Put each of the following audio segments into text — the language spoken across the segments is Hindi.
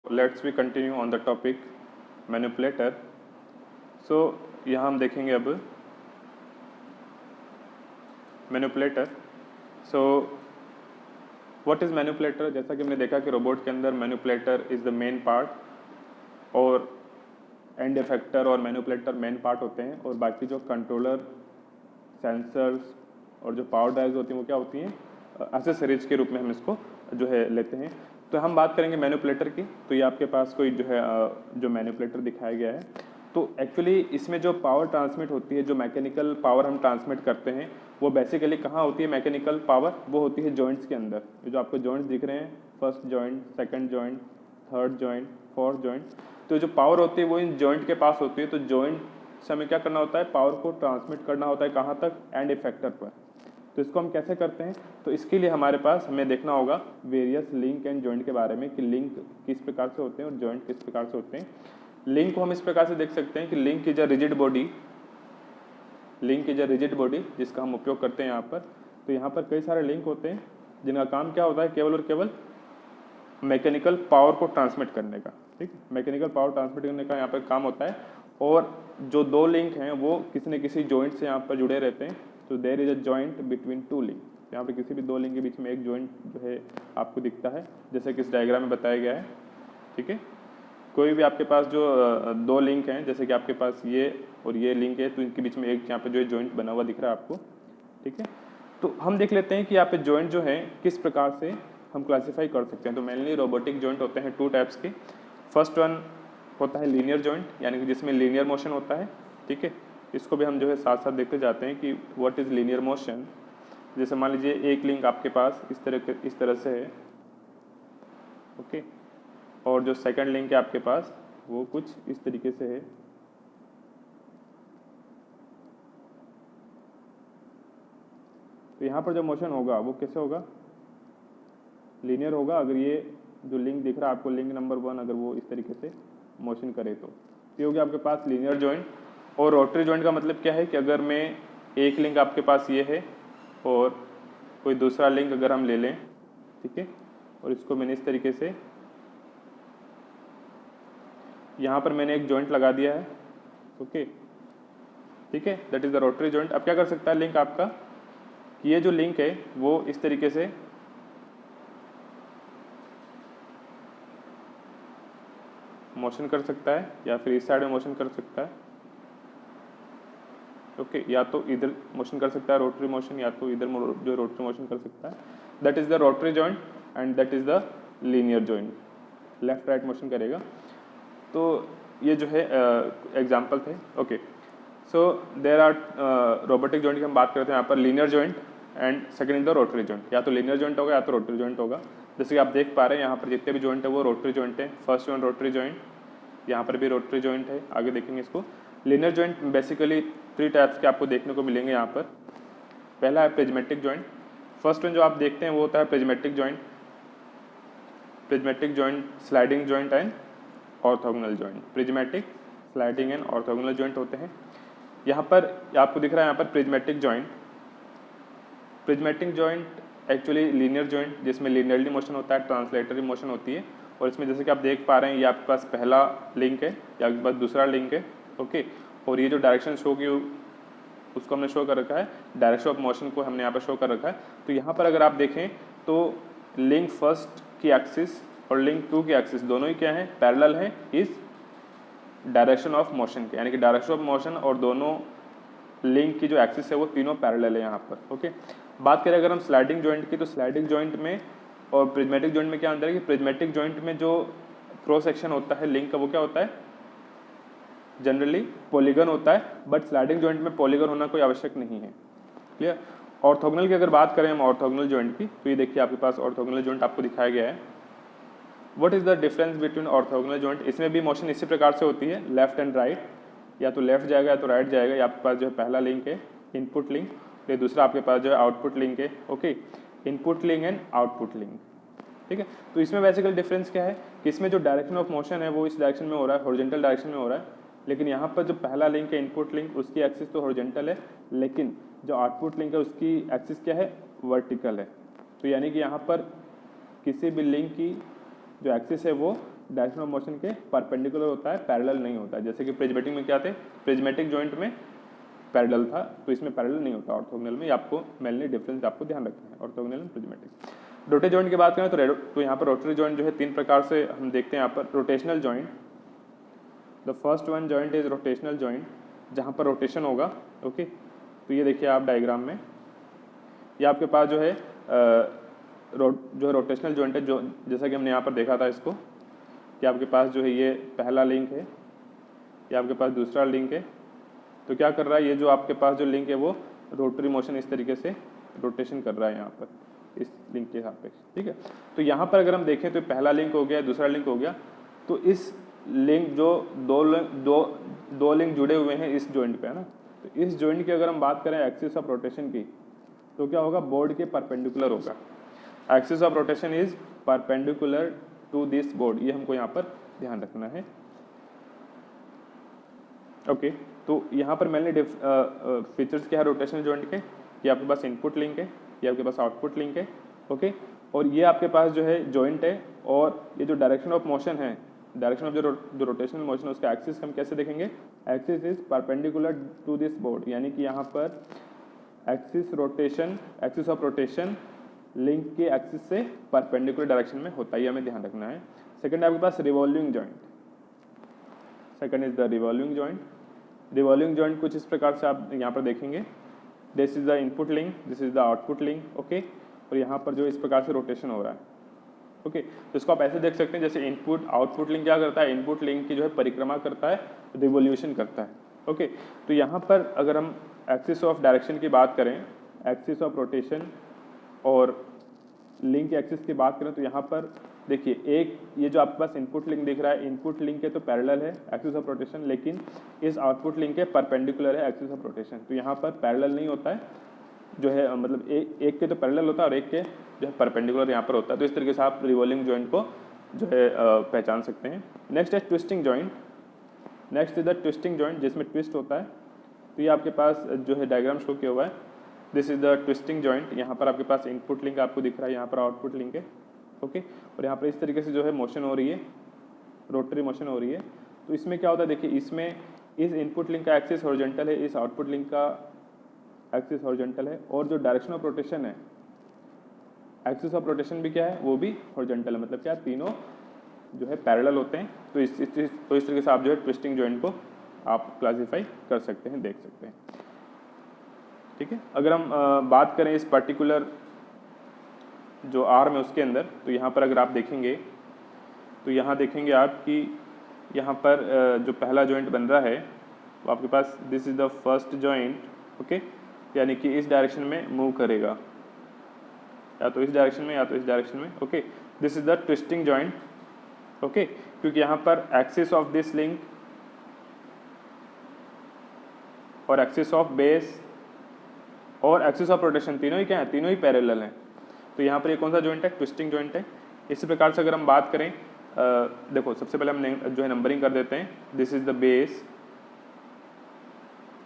Let's we continue on the topic manipulator. So यहाँ हम देखेंगे अब manipulator. So what is manipulator? जैसा कि हमने देखा कि रोबोट के अंदर manipulator is the main part और एंड इफेक्टर और मैनिपुलेटर मेन पार्ट होते हैं, और बाकी जो कंट्रोलर, सेंसर्स और जो पावर ड्राइव्स होती हैं वो क्या होती हैं, एक्सेसरीज के रूप में हम इसको जो है लेते हैं। तो हम बात करेंगे मैनिपुलेटर की। तो ये आपके पास कोई जो है जो मैनिपुलेटर दिखाया गया है, तो एक्चुअली इसमें जो पावर ट्रांसमिट होती है, जो मैकेनिकल पावर हम ट्रांसमिट करते हैं, वो बेसिकली कहाँ होती है? मैकेनिकल पावर वो होती है जॉइंट्स के अंदर। ये जो आपको जॉइंट्स दिख रहे हैं, first joint, second joint, third joint, fourth joint, तो जो पावर होती है वो इन जॉइंट के पास होती है। तो जॉइंट से हमें क्या करना होता है? पावर को ट्रांसमिट करना होता है कहाँ तक? एंड इफेक्टर पर। तो इसको हम कैसे करते हैं? तो इसके लिए हमारे पास हमें देखना होगा वेरियस लिंक एंड जॉइंट के बारे में कि लिंक किस प्रकार से होते हैं और जॉइंट किस प्रकार से होते हैं। लिंक को हम इस प्रकार से देख सकते हैं कि link is a rigid body, link is a rigid body जिसका हम उपयोग करते हैं यहाँ पर। तो यहाँ पर कई सारे लिंक होते हैं जिनका काम क्या होता है? केवल और केवल मैकेनिकल पावर को ट्रांसमिट करने का। ठीक, मैकेनिकल पावर ट्रांसमिट करने का यहाँ पर काम होता है। और जो दो लिंक हैं वो किसी न किसी जॉइंट से यहाँ पर जुड़े रहते हैं। तो there is a joint between two link. यहाँ पे किसी भी दो लिंक के बीच में एक जॉइंट जो है आपको दिखता है, जैसे कि इस डायग्राम में बताया गया है। ठीक है, कोई भी आपके पास जो दो लिंक हैं, जैसे कि आपके पास ये और ये लिंक है, तो इनके बीच में एक यहाँ पे जो जॉइंट बना हुआ दिख रहा है आपको। ठीक है, तो हम देख लेते हैं कि यहाँ पे जॉइंट जो है किस प्रकार से हम क्लासीफाई कर सकते हैं। तो मेनली रोबोटिक जॉइंट होते हैं टू टाइप्स के। फर्स्ट वन होता है लीनियर जॉइंट, यानी कि जिसमें लीनियर मोशन होता है। ठीक है, इसको भी हम जो है साथ साथ देखते जाते हैं कि व्हाट इज़ लीनियर मोशन। जैसे मान लीजिए एक लिंक आपके पास इस तरह से है, ओके, और जो सेकंड लिंक है आपके पास वो कुछ इस तरीके से है। तो यहाँ पर जो मोशन होगा वो कैसे होगा? लीनियर होगा। अगर ये जो लिंक दिख रहा है आपको, लिंक नंबर 1, अगर वो इस तरीके से मोशन करे तो ये हो गया आपके पास लीनियर जॉइंट। और रोटरी जॉइंट का मतलब क्या है कि अगर मैं एक लिंक आपके पास ये है और कोई दूसरा लिंक अगर हम ले लें, ठीक है, और इसको मैंने इस तरीके से यहाँ पर मैंने एक जॉइंट लगा दिया है, ओके, ठीक है, that is the rotary joint. अब क्या कर सकता है लिंक आपका, ये जो लिंक है वो इस तरीके से मोशन कर सकता है या फिर इस साइड में मोशन कर सकता है, ओके, या तो इधर मोशन कर सकता है रोटरी मोशन, या तो इधर जो रोटरी मोशन कर सकता है। That is the rotary joint and that is the linear joint, left right motion करेगा। तो ये जो है एग्जाम्पल थे, okay. So there are robotic joint की हम बात करते हैं यहाँ पर linear joint and second is the rotary joint. या तो लीनियर जॉइंट होगा या तो रोटरी जॉइंट होगा। जैसे कि आप देख पा रहे हैं यहाँ पर जितने भी जॉइंट है वो रोटरी जॉइंट है। फर्स्ट वन रोटरी जॉइंट, यहाँ पर भी रोटरी जॉइंट है, आगे देखेंगे इसको। लीनियर जॉइंट बेसिकली 3 टाइप्स के आपको देखने को मिलेंगे यहाँ पर। पहला है प्रिज्मेटिक जॉइंट। फर्स्ट वन जो आप देखते हैं वो होता है prismatic joint. Prismatic joint, sliding joint and orthogonal joint. Prismatic, sliding and orthogonal joint होते हैं। यहाँ पर आपको दिख रहा है यहाँ पर prismatic joint. Prismatic joint actually linear joint जिसमें लीनियरली मोशन होता है, ट्रांसलेटरी मोशन होती है। और इसमें जैसे कि आप देख पा रहे हैं ये आपके पास पहला लिंक है या आपके पास दूसरा लिंक है, ओके, और ये जो डायरेक्शन शो की उसको हमने शो कर रखा है, डायरेक्शन ऑफ मोशन को हमने यहाँ पर शो कर रखा है। तो यहाँ पर अगर आप देखें तो लिंक फर्स्ट की एक्सिस और लिंक 2 की एक्सिस दोनों ही क्या है? पैरेलल है इस डायरेक्शन ऑफ मोशन के, यानी कि डायरेक्शन ऑफ मोशन और दोनों लिंक की जो एक्सिस है वो तीनों पैरेलल है यहाँ पर, ओके। बात करें अगर हम स्लाइडिंग जॉइंट की, तो स्लाइडिंग जॉइंट में और प्रिज्मेटिक जॉइंट में क्या अंतर है कि प्रिज्मेटिक जॉइंट में जो क्रॉस सेक्शन होता है लिंक का वो क्या होता है? जनरली पॉलीगन होता है, बट स्लाइडिंग जॉइंट में पॉलीगन होना कोई आवश्यक नहीं है, क्लियर। ऑर्थोगोनल की अगर बात करें हम ऑर्थोगोनल जॉइंट की, तो ये देखिए आपके पास ऑर्थोगोनल जॉइंट आपको दिखाया गया है। What is the difference between orthogonal joint? इसमें भी मोशन इसी प्रकार से होती है, लेफ्ट एंड राइट, या तो लेफ्ट जाएगा या तो राइट जाएगा। या आपके पास जो है पहला लिंक है इनपुट लिंक, ये दूसरा आपके पास जो है आउटपुट लिंक है, okay, input link and output link, ठीक है। तो इसमें बेसिकल डिफरेंस क्या है कि इसमें जो डायरेक्शन ऑफ मोशन है वो इस डायरेक्शन में हो रहा है, हॉरिजॉन्टल डायरेक्शन में हो रहा है, लेकिन यहाँ पर जो पहला लिंक है इनपुट लिंक उसकी एक्सिस तो हॉरिजॉन्टल है, लेकिन जो आउटपुट लिंक है उसकी एक्सिस क्या है? वर्टिकल है। तो यानी कि यहाँ पर किसी भी लिंक की जो एक्सिस है वो डायरेक्शन ऑफ मोशन के परपेंडिकुलर होता है, पैरेलल नहीं होता है। जैसे कि प्रिज्मेटिक में क्या थे, प्रिज्मेटिक जॉइंट में पैरेलल था, तो इसमें पैरेलल नहीं होता ऑर्थोगोनल में। आपको मेनली डिफरेंस आपको ध्यान रखना है orthogonal and prismatic. Rote joint की बात करें तो यहाँ पर रोटरी जॉइंट जो है 3 प्रकार से हम देखते हैं यहाँ पर। Rotational joint, the first one joint is rotational joint, जहाँ पर रोटेशन होगा। ओके, तो ये देखिए आप डायग्राम में, ये आपके पास जो है जो रोटेशनल जॉइंट है, जो जैसा कि हमने यहाँ पर देखा था इसको, कि आपके पास जो है ये पहला लिंक है, ये आपके पास दूसरा लिंक है। तो क्या कर रहा है, ये जो आपके पास जो लिंक है वो रोटरी मोशन इस तरीके से रोटेशन कर रहा है यहाँ पर इस लिंक के सापेक्ष, ठीक है। तो यहाँ पर अगर हम देखें तो पहला लिंक हो गया, दूसरा लिंक हो गया, तो इस लिंक जो दो लिंक जुड़े हुए हैं इस जॉइंट पे, है ना। तो इस जॉइंट की अगर हम बात करें एक्सिस ऑफ रोटेशन की, तो क्या होगा, बोर्ड के परपेंडिकुलर होगा। Axis of rotation is perpendicular to this board, ये हमको यहाँ पर ध्यान रखना है। ओके, तो यहाँ पर मेनली फीचर्स क्या है रोटेशनल जॉइंट के, ये आपके पास इनपुट लिंक है, ये आपके पास आउटपुट लिंक है। ओके, और ये आपके पास जो है जॉइंट है, और ये जो डायरेक्शन ऑफ मोशन है, डायरेक्शन ऑफ जो रोटेशनल मोशन है उसका एक्सिस हम कैसे देखेंगे, axis is perpendicular to this board, यानी कि यहाँ पर एक्सिस ऑफ रोटेशन लिंक के एक्सिस से परपेंडिकुलर डायरेक्शन में होता है, ये हमें ध्यान रखना है। सेकंड है आपके पास revolving joint, second is the revolving joint. Revolving joint कुछ इस प्रकार से आप यहाँ पर देखेंगे, this is the input link, this is the output link. Okay, और यहाँ पर जो इस प्रकार से रोटेशन हो रहा है। ओके, तो इसको आप ऐसे देख सकते हैं जैसे इनपुट आउटपुट लिंक क्या करता है, इनपुट लिंक की जो है परिक्रमा करता है, रिवोल्यूशन करता है। ओके, तो यहाँ पर अगर हम एक्सिस ऑफ डायरेक्शन की बात करें, एक्सिस ऑफ रोटेशन और लिंक एक्सिस की बात करें, तो यहाँ पर देखिए एक ये जो आपके पास इनपुट लिंक दिख रहा है, इनपुट लिंक के तो पैरेलल है एक्सिस ऑफ रोटेशन, लेकिन इस आउटपुट लिंक के परपेंडिकुलर है एक्सिस ऑफ रोटेशन। तो यहाँ पर पैरेलल नहीं होता है, जो है मतलब एक के तो पैरेलल होता है और एक के जो है परपेंडिकुलर यहाँ पर होता है। तो इस तरीके से आप रिवॉल्विंग जॉइंट को जो है पहचान सकते हैं। नेक्स्ट है twisting joint, next is the twisting joint, जिसमें ट्विस्ट होता है। तो ये आपके पास जो है डायग्राम शो किया हुआ है, this is the twisting joint. यहाँ पर आपके पास इनपुट लिंक आपको दिख रहा है, यहाँ पर आउटपुट लिंक है। ओके, और यहाँ पर इस तरीके से जो है मोशन हो रही है, रोटरी मोशन हो रही है। तो इसमें क्या होता है, देखिए इसमें इस इनपुट लिंक का एक्सिस हॉरिजॉन्टल है, इस आउटपुट लिंक का एक्सिस हॉरिजॉन्टल है, और जो डायरेक्शन ऑफ रोटेशन है, एक्सिस ऑफ रोटेशन भी क्या है, वो भी हॉरिजॉन्टल है। मतलब क्या, तीनों जो है पैरेलल होते हैं। तो इस तरीके से आप जो है ट्विस्टिंग जॉइंट को आप क्लासीफाई कर सकते हैं, देख सकते हैं, ठीक है। अगर हम बात करें इस पर्टिकुलर जो आर्म है उसके अंदर, तो यहाँ पर अगर आप देखेंगे तो यहाँ देखेंगे आप कि यहाँ पर जो पहला जॉइंट बन रहा है वो आपके पास this is the first joint. Okay, यानी कि इस डायरेक्शन में मूव करेगा, या तो इस डायरेक्शन में या तो इस डायरेक्शन में। Okay, this is the twisting joint. Okay, क्योंकि यहाँ पर एक्सिस ऑफ दिस लिंक और एक्सिस ऑफ बेस और एक्सिस ऑफ रोटेशन तीनों ही क्या है, तीनों ही पैरेलल हैं। तो यहाँ पर ये कौन सा जॉइंट है, ट्विस्टिंग जॉइंट है। इसी प्रकार से अगर हम बात करें, देखो सबसे पहले हम जो है नंबरिंग कर देते हैं। This is the base,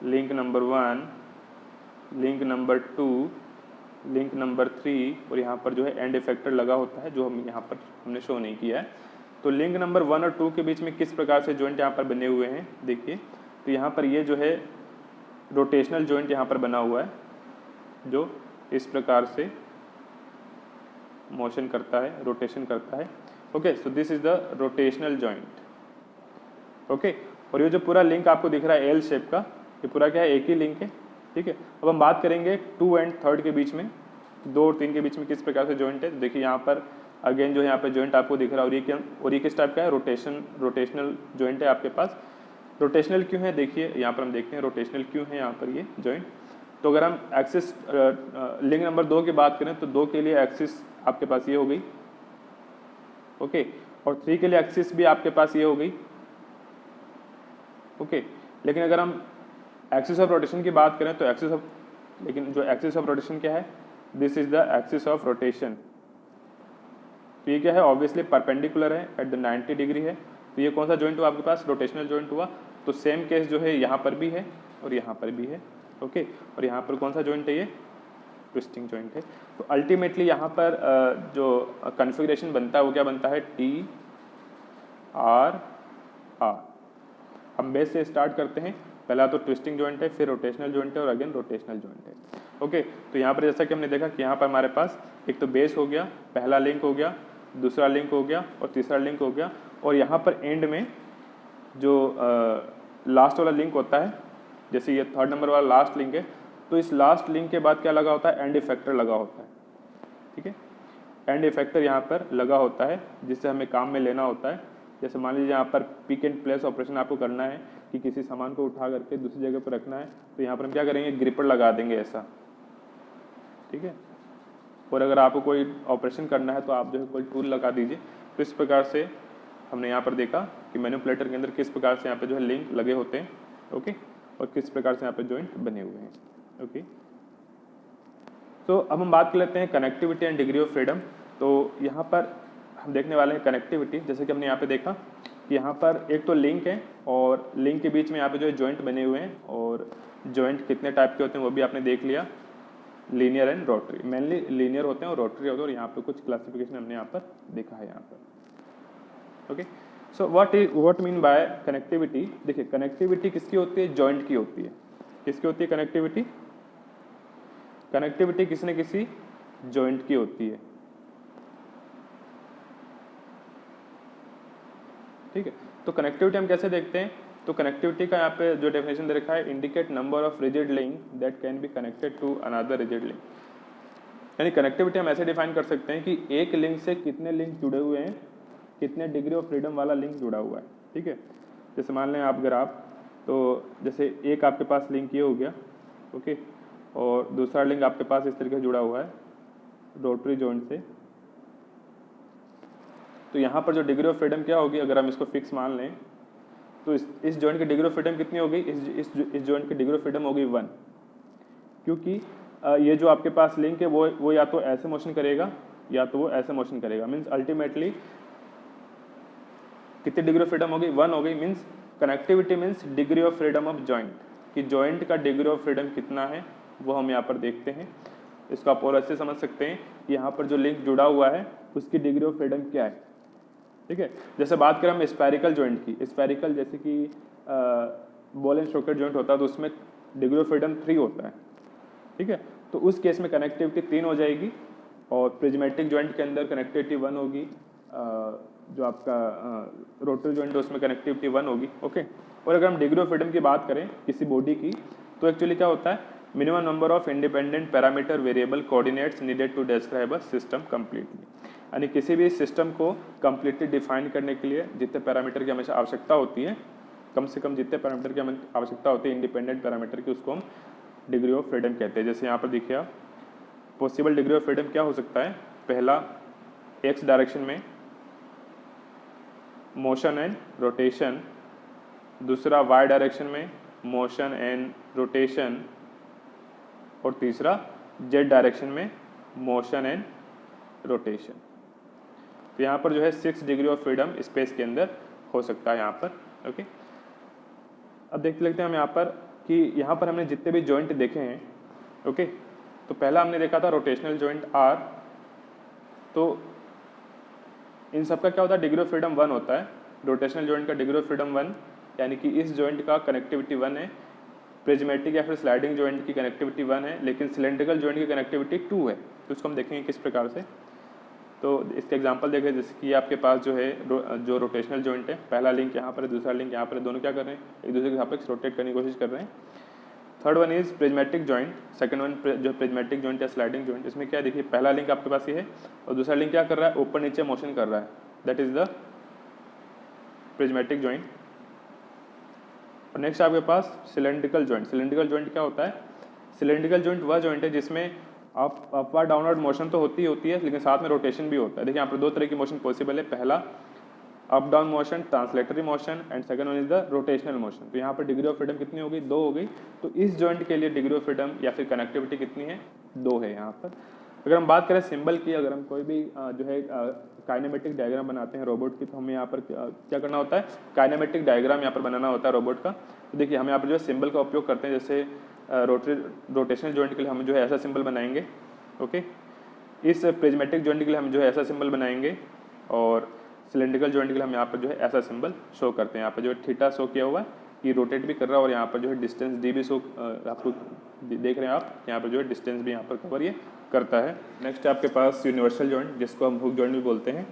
link number 1, link number 2, link number 3, और यहाँ पर जो है एंड इफेक्टर लगा होता है, जो हम यहाँ पर हमने शो नहीं किया है। तो लिंक नंबर 1 और 2 के बीच में किस प्रकार से जॉइंट यहाँ पर बने हुए हैं, देखिए। तो यहाँ पर ये जो है रोटेशनल जॉइंट यहाँ पर बना हुआ है, जो इस प्रकार से मोशन करता है, रोटेशन करता है। Okay, so this is the rotational joint. Okay, और ये जो पूरा लिंक आपको दिख रहा है एल शेप का, ये पूरा क्या है, एक ही लिंक है, ठीक है। अब हम बात करेंगे 2 और 3 के बीच में, 2 और 3 के बीच में किस प्रकार से जॉइंट है। देखिए यहाँ पर अगेन जो यहाँ पे जॉइंट आपको दिख रहा है, और ये किस टाइप का है, रोटेशनल जॉइंट है आपके पास। रोटेशनल क्यों है, देखिए यहाँ पर हम देखते हैं रोटेशनल क्यों है यहाँ पर ये जॉइंट। तो अगर हम एक्सिस लिंक नंबर 2 की बात करें तो 2 के लिए एक्सिस आपके पास ये हो गई। ओके, और 3 के लिए एक्सिस भी आपके पास ये हो गई। ओके, लेकिन अगर हम एक्सिस ऑफ रोटेशन की बात करें तो लेकिन जो एक्सिस ऑफ रोटेशन क्या है, this is the axis of rotation. तो ये क्या है, ऑब्वियसली परपेंडिकुलर है, एट द 90 डिग्री है। तो ये कौन सा जॉइंट हुआ आपके पास, रोटेशनल जॉइंट हुआ। तो सेम केस जो है यहाँ पर भी है और यहाँ पर भी है। ओके, और यहाँ पर कौन सा जॉइंट है, ये ट्विस्टिंग जॉइंट है। तो अल्टीमेटली यहाँ पर जो कन्फिग्रेशन बनता है वो क्या बनता है, टी आर आर। हम बेस से स्टार्ट करते हैं, पहला तो ट्विस्टिंग जॉइंट है, फिर रोटेशनल जॉइंट है और अगेन रोटेशनल जॉइंट है। ओके, तो यहाँ पर जैसा कि हमने देखा कि यहाँ पर हमारे पास एक तो बेस हो गया, पहला लिंक हो गया, दूसरा लिंक हो गया और तीसरा लिंक हो गया, और यहाँ पर एंड में जो लास्ट वाला लिंक होता है, जैसे ये थर्ड नंबर वाला लास्ट लिंक है, तो इस लास्ट लिंक के बाद क्या लगा होता है, एंड इफेक्टर लगा होता है। ठीक है, एंड इफेक्टर यहाँ पर लगा होता है जिससे हमें काम में लेना होता है। जैसे मान लीजिए यहाँ पर पिक एंड प्लेस ऑपरेशन आपको करना है कि किसी सामान को उठा करके दूसरी जगह पर रखना है, तो यहाँ पर हम क्या करेंगे, ग्रिपर लगा देंगे ऐसा। ठीक है, और अगर आपको कोई ऑपरेशन करना है तो आप जो है कोई टूल लगा दीजिए। तो इस प्रकार से हमने यहाँ पर देखा कि मैनिपुलेटर के अंदर किस प्रकार से यहाँ पे जो है लिंक लगे होते हैं। ओके, और किस प्रकार से यहाँ पे जॉइंट बने हुए हैं। ओके, तो अब हम बात कर लेते हैं connectivity and degree of freedom. तो यहाँ पर हम देखने वाले हैं कनेक्टिविटी। जैसे कि हमने यहाँ पे देखा कि यहाँ पर एक तो लिंक है और लिंक के बीच में यहाँ पे जो है जॉइंट बने हुए हैं, और जॉइंट कितने टाइप के होते हैं वो भी आपने देख लिया, linear and rotary. Mainly linear होते हैं और रोटरी होते हैं, और यहाँ पे कुछ क्लासिफिकेशन हमने यहाँ पर देखा है यहाँ पर। Okay, so what mean by connectivity. देखिए, कनेक्टिविटी किसकी होती है, जॉइंट की होती है। किसकी होती है कनेक्टिविटी? कनेक्टिविटी किसी न किसी जॉइंट की होती है। ठीक है, तो कनेक्टिविटी हम कैसे देखते हैं? तो कनेक्टिविटी का यहाँ पे जो डेफिनेशन दे रखा है, indicate number of rigid link that can be connected to another rigid link. यानी कनेक्टिविटी हम ऐसे डिफाइन कर सकते हैं कि एक लिंक से कितने लिंक जुड़े हुए हैं, कितने डिग्री ऑफ फ्रीडम वाला लिंक जुड़ा हुआ है। ठीक है, जैसे मान लें आप ग्राफ, तो जैसे एक आपके पास लिंक ये हो गया, ओके, और दूसरा लिंक आपके पास इस तरीके से जुड़ा हुआ है रोटरी जॉइंट से। तो यहाँ पर जो डिग्री ऑफ फ्रीडम क्या होगी, अगर हम इसको फिक्स मान लें, तो इस जॉइंट की डिग्री ऑफ फ्रीडम कितनी होगी, इस जॉइंट की डिग्री ऑफ फ्रीडम होगी 1, क्योंकि ये जो आपके पास लिंक है वो या तो ऐसे मोशन करेगा या तो वो ऐसे मोशन करेगा। मीन्स अल्टीमेटली कितनी डिग्री ऑफ फ्रीडम होगी, 1 हो गई। Means connectivity means degree of freedom of joint, कि जॉइंट का डिग्री ऑफ फ्रीडम कितना है वो हम यहाँ पर देखते हैं। इसको आप और अच्छे समझ सकते हैं कि यहाँ पर जो लिंक जुड़ा हुआ है उसकी डिग्री ऑफ फ्रीडम क्या है। ठीक है, जैसे बात करें हम स्फेरिकल जॉइंट की, स्फेरिकल जैसे कि बॉल एंड सॉकेट जॉइंट होता है तो उसमें डिग्री ऑफ फ्रीडम 3 होता है। ठीक है, तो उस केस में कनेक्टिविटी 3 हो जाएगी, और प्रिज्मेटिक जॉइंट के अंदर कनेक्टिविटी 1 होगी, जो आपका रोटरी जॉइंट है उसमें कनेक्टिविटी 1 होगी। ओके, और अगर हम डिग्री ऑफ फ्रीडम की बात करें किसी बॉडी की, तो एक्चुअली क्या होता है, minimum number of independent parameter variable coordinates needed to describe a system completely. यानी किसी भी सिस्टम को कंप्लीटली डिफाइन करने के लिए जितने पैरामीटर की हमेशा आवश्यकता होती है, कम से कम जितने पैरामीटर की हमें आवश्यकता होती है इंडिपेंडेंट पैरामीटर की, उसको हम डिग्री ऑफ फ्रीडम कहते हैं। जैसे यहाँ पर देखिए आप, पॉसिबल डिग्री ऑफ फ्रीडम क्या हो सकता है, पहला एक्स डायरेक्शन में मोशन एंड रोटेशन, दूसरा वाई डायरेक्शन में मोशन एंड रोटेशन, और तीसरा जेड डायरेक्शन में मोशन एंड रोटेशन। तो यहाँ पर जो है 6 डिग्री ऑफ फ्रीडम स्पेस के अंदर हो सकता है यहाँ पर। ओके, अब देखते लगते हैं हम यहाँ पर कि यहाँ पर हमने जितने भी जॉइंट देखे हैं, ओके, तो पहला हमने देखा था रोटेशनल जॉइंट आर, तो इन सब का क्या होता है, डिग्री ऑफ फ्रीडम 1 होता है। रोटेशनल जॉइंट का डिग्री ऑफ फ्रीडम 1, यानी कि इस जॉइंट का कनेक्टिविटी 1 है। प्रिज्मेटिक या फिर स्लाइडिंग जॉइंट की कनेक्टिविटी 1 है, लेकिन सिलेंड्रिकल जॉइंट की कनेक्टिविटी 2 है। तो उसको हम देखेंगे किस प्रकार से। तो इसके एग्जांपल देखें, जैसे कि आपके पास जो है जो रोटेशनल जॉइंट है, पहला लिंक यहाँ पर है, दूसरा लिंक यहाँ पर है, दोनों क्या कर रहे हैं, एक दूसरे के सापेक्ष रोटेट करने की कोशिश कर रहे हैं। Third one is prismatic joint, second one जो प्रिज्मेटिक जॉइंट या स्लाइडिंग जॉइंट, इसमें क्या देखिए, पहला लिंक आपके पास ये है और दूसरा लिंक क्या कर रहा है, ऊपर नीचे मोशन कर रहा है, that is the prismatic joint. और नेक्स्ट आपके पास सिलेंड्रिकल जॉइंट। सिलेंड्रिकल जॉइंट क्या होता है, सिलेंड्रिकल जॉइंट वह जॉइंट है जिसमें अपवर्ड डाउनवर्ड मोशन तो होती है, लेकिन साथ में रोटेशन भी होता है। देखिए यहाँ पर 2 तरह की मोशन पॉसिबल है, पहला up down motion, translatory motion, and second one is the rotational motion. तो यहाँ पर डिग्री ऑफ फ्रीडम कितनी हो गई, 2 हो गई। तो इस जॉइंट के लिए डिग्री ऑफ फ्रीडम या फिर कनेक्टिविटी कितनी है, 2 है यहाँ पर। अगर हम बात करें सिंबल की, अगर हम कोई भी जो है काइनेमेटिक डायग्राम बनाते हैं रोबोट की, तो हमें यहाँ पर क्या करना होता है, काइनेमेटिक डायग्राम यहाँ पर बनाना होता है रोबोट का। तो देखिए हम यहाँ पर जो है सिंबल का उपयोग करते हैं, जैसे रोटेशनल जॉइंट के लिए हम जो है ऐसा सिंबल बनाएंगे, ओके। इस प्रिज्मेटिक जॉइंट के लिए हम जो है ऐसा सिंबल बनाएंगे, और सिलेंड्रिकल जॉइंट के लिए हम यहाँ पर जो है ऐसा सिंबल शो करते हैं। यहाँ पर जो है थीटा शो किया हुआ है, ये रोटेट भी कर रहा है और यहाँ पर जो है डिस्टेंस डी भी शो आपको देख रहे हैं आप, यहाँ पर जो है डिस्टेंस भी यहाँ पर कवर ये करता है। नेक्स्ट आपके पास यूनिवर्सल जॉइंट जिसको हम हुक जॉइंट भी बोलते हैं।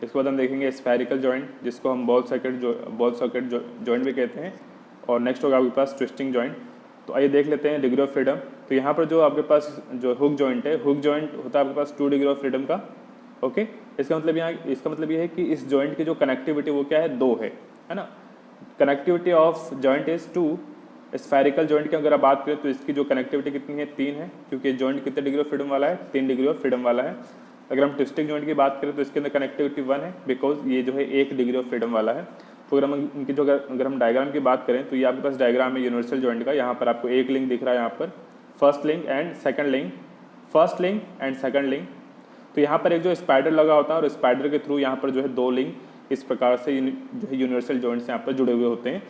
इसके बाद हम देखेंगे स्फेरिकल जॉइंट जिसको हम बॉल सॉकेट जॉइंट भी कहते हैं। और नेक्स्ट होगा आपके पास ट्विस्टिंग जॉइंट। तो आइए देख लेते हैं डिग्री ऑफ फ्रीडम। तो यहाँ पर जो आपके पास जो हुक जॉइंट है, हुक जॉइंट होता है आपके पास 2 डिग्री ऑफ फ्रीडम का। ओके, इसका मतलब ये है कि इस जॉइंट की जो कनेक्टिविटी वो क्या है, 2 है ना। Connectivity of joint is 2। Spherical joint की अगर आप बात करें तो इसकी जो कनेक्टिविटी कितनी है, 3 है, क्योंकि जॉइंट कितने डिग्री ऑफ फ्रीडम वाला है, 3 डिग्री ऑफ फ्रीडम वाला है। अगर हम ट्विस्टिंग जॉइंट की बात करें तो इसके अंदर कनेक्टिविटी 1 है, बिकॉज ये जो है 1 डिग्री ऑफ फ्रीडम वाला है। तो अगर हम इनकी जो अगर हम डायग्राम की बात करें तो ये आपके पास डायग्राम है यूनिवर्सल जॉइंट का। यहाँ पर आपको एक लिंक दिख रहा है, यहाँ पर first link and second link, first link and second link. तो यहाँ पर एक जो स्पाइडर लगा होता है और स्पाइडर के थ्रू यहाँ पर जो है 2 लिंक इस प्रकार से जो है यूनिवर्सल जॉइंट से यहाँ पर जुड़े हुए होते हैं।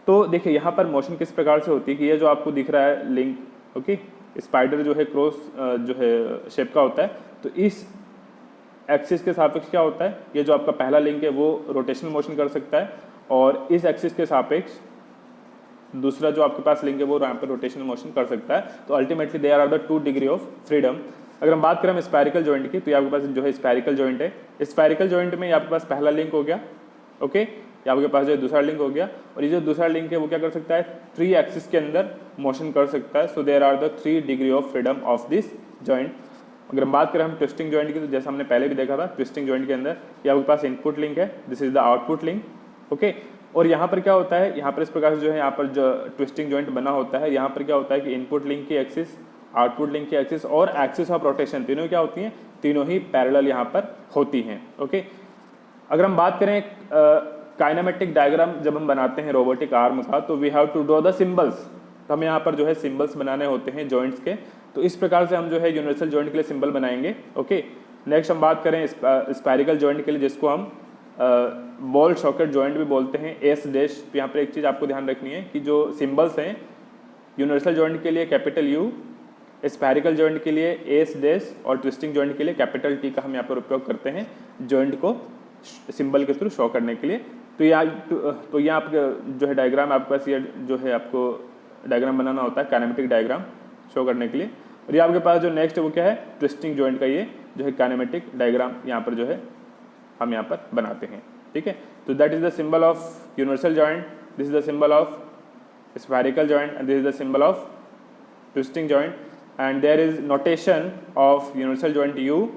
तो देखिए यहाँ पर मोशन किस प्रकार से होती है कि ये जो आपको दिख रहा है लिंक, ओके, स्पाइडर जो है क्रॉस जो है शेप का होता है। तो इस एक्सिस के सापेक्ष क्या होता है, ये जो आपका पहला लिंक है वो रोटेशनल मोशन कर सकता है, और इस एक्सिस के सापेक्ष दूसरा जो आपके पास लिंक है वो यहाँ पर रोटेशनल मोशन कर सकता है। तो ultimately there are the 2 degree of freedom. अगर हम बात करें स्फेरिकल जॉइंट की तो ये आपके पास जो है स्फेरिकल जॉइंट है। स्फेरिकल जॉइंट में आपके पास पहला लिंक हो गया, ओके, या आपके पास जो है दूसरा लिंक हो गया, और ये जो दूसरा लिंक है वो क्या कर सकता है, 3 एक्सिस के अंदर मोशन कर सकता है। So there are the 3 degree of freedom of this joint. अगर हम बात करें हम ट्विस्टिंग जॉइंट की तो जैसा हमने पहले भी देखा था, ट्विस्टिंग जॉइंट के अंदर ये आपके पास इनपुट लिंक है, this is the output link, okay. और यहाँ पर क्या होता है, यहाँ पर इस प्रकार से जो है यहाँ पर जो ट्विस्टिंग जॉइंट बना होता है, यहाँ पर क्या होता है कि इनपुट लिंक की एक्सिस, आउटपुट लिंक की एक्सिस और एक्सिस ऑफ रोटेशन तीनों क्या होती हैं, तीनों ही पैरेलल यहाँ पर होती हैं, ओके। अगर हम बात करें काइनेमेटिक डायग्राम जब हम बनाते हैं रोबोटिक आर्म का, तो we have to draw the symbols. तो हमें यहाँ पर जो है सिंबल्स बनाने होते हैं जॉइंट्स के। तो इस प्रकार से हम जो है यूनिवर्सल जॉइंट के लिए सिंबल बनाएंगे, ओके। नेक्स्ट हम बात करें स्पाइरिकल जॉइंट के लिए जिसको हम बॉल सॉकेट जॉइंट भी बोलते हैं, एस डैश। तो यहाँ पर एक चीज़ आपको ध्यान रखनी है कि जो सिंबल्स हैं यूनिवर्सल जॉइंट के लिए कैपिटल यू, स्फेरिकल जॉइंट के लिए एस डैश और ट्विस्टिंग जॉइंट के लिए कैपिटल टी का हम यहाँ पर उपयोग करते हैं जॉइंट को सिंबल के थ्रू शो करने के लिए। तो यहाँ आप जो है डायग्राम आपके पास ये जो है आपको डायग्राम बनाना होता है काइनेमेटिक डायग्राम शो करने के लिए। और ये आपके पास जो नेक्स्ट है वो क्या है, ट्विस्टिंग जॉइंट का ये जो है काइनेमेटिक डायग्राम यहाँ पर जो है हम यहाँ पर बनाते हैं, ठीक है। तो that is the symbol of universal joint, this is the symbol of spherical joint and this is the symbol of twisting joint. And there is notation of universal joint U.